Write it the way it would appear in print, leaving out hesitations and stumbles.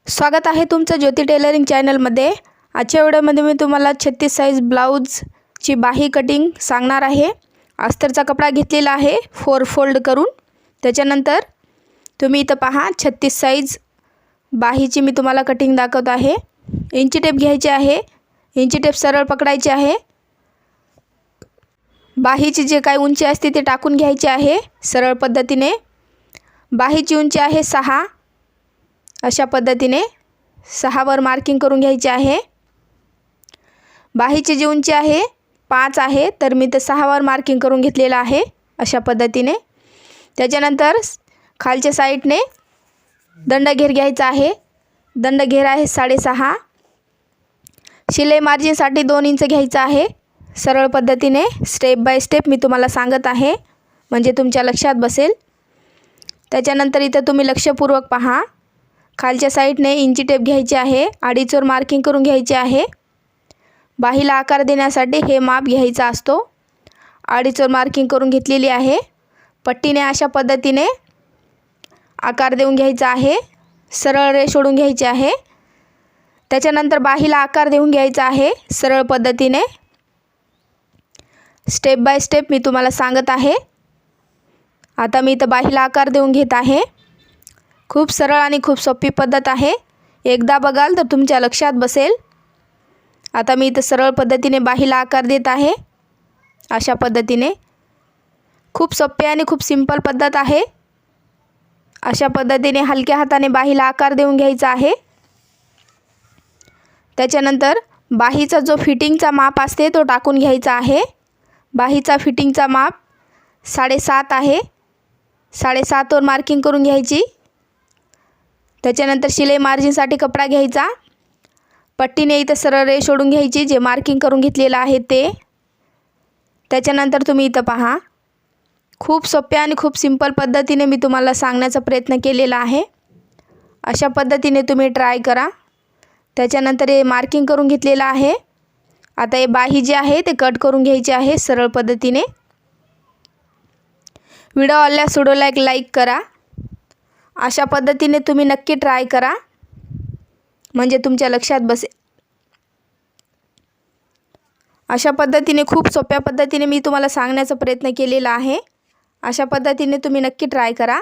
स्वागत आहे तुमचं ज्योती टेलरिंग चॅनलमध्ये। आजच्या व्हिडिओमध्ये मी तुम्हाला 36 साइज ब्लाउजची बाही कटिंग सांगणार आहे। अस्तरचा कपडा घेतलेला आहे 4 फोल्ड करून। त्याच्यानंतर तुम्ही इथं पहा 36 साइज बाहीची मी तुम्हाला कटिंग दाखवत आहे। इंची टेप घ्यायची आहे, इंची टेप सरळ पकडायची आहे। बाहीची जे काही उंची असते ते टाकून घ्यायची आहे सरळ पद्धतीने। बाहीची उंची आहे 6, अशा पद्धतीने 6 वर मार्किंग करून घ्यायची आहे। बाहीची जी उंची आहे 5 आहे, तर मी ते 6 वर मार्किंग करून घेतलेला आहे अशा पद्धतीने। त्याच्यानंतर खालच्या साइडने दंड घेर घ्यायचा आहे। दंड घेर आहे 6.5। शिलाई मार्जिनसाठी 2 इंच घ्यायचा आहे। सरळ पद्धतीने स्टेप बाय स्टेप मी तुम्हाला सांगत आहे, म्हणजे तुमच्या लक्षात बसेल। त्याच्यानंतर इथं तुम्ही लक्षपूर्वक पहा। खालच्या साइडने इंची टेप घ्यायची आहे, 2.5 वर मार्किंग करून घ्यायची आहे। बाहीला आकार देण्यासाठी हे माप घ्यायचा असतो। 2.5 वर मार्किंग करून घेतलेली आहे। पट्टीने अशा पद्धतीने आकार देऊन घ्यायचा आहे, सरळ रेष ओढून घ्यायची आहे। त्याच्यानंतर बाहीला आकार देऊन घ्यायचा आहे सरळ पद्धतीने। स्टेप बाय स्टेप मी तुम्हाला सांगत आहे। आता मी इथं बाहीला आकार देऊन घेत आहे। खूप सरळ आणि खूप सोपी पद्धत आहे, एकदा बघाल तर तुमच्या लक्षात बसेल। आता मी इथं सरळ पद्धतीने बाहीला आकार देत आहे अशा पद्धतीने। खूप सोपी आणि खूप सिंपल पद्धत आहे। अशा पद्धतीने हलक्या हाताने बाहीला आकार देऊन घ्यायचा आहे। त्याच्यानंतर बाहीचा जो फिटिंगचा माप असते तो टाकून घ्यायचा आहे। बाहीचा फिटिंगचा माप 7.5 आहे। 7.5 वर मार्किंग करून घ्यायची। त्याच्यानंतर शिलाई मार्जिनसाठी कपडा घ्यायचा। पट्टीने इथं सरळ रेष ओढून घ्यायची, जे मार्किंग करून घेतलेलं आहे ते। त्याच्यानंतर तुम्ही इथं पहा, खूप सोप्या आणि खूप सिंपल पद्धतीने मी तुम्हाला सांगण्याचा प्रयत्न केलेला आहे। अशा पद्धतीने तुम्ही ट्राय करा। त्याच्यानंतर हे मार्किंग करून घेतलेलं आहे। आता हे बाही जी आहे ते कट करून घ्यायची आहे सरळ पद्धतीने। व्हिडिओ आवडल्यास व्हिडिओला एक लाईक करा। अशा पद्धतीने तुम्ही नक्की ट्राय करा, म्हणजे तुमच्या लक्षात बसेल। अशा पद्धतीने खूप सोप्या पद्धतीने मी तुम्हाला सांगण्याचा प्रयत्न केलेला आहे। अशा पद्धतीने तुम्ही नक्की ट्राय करा।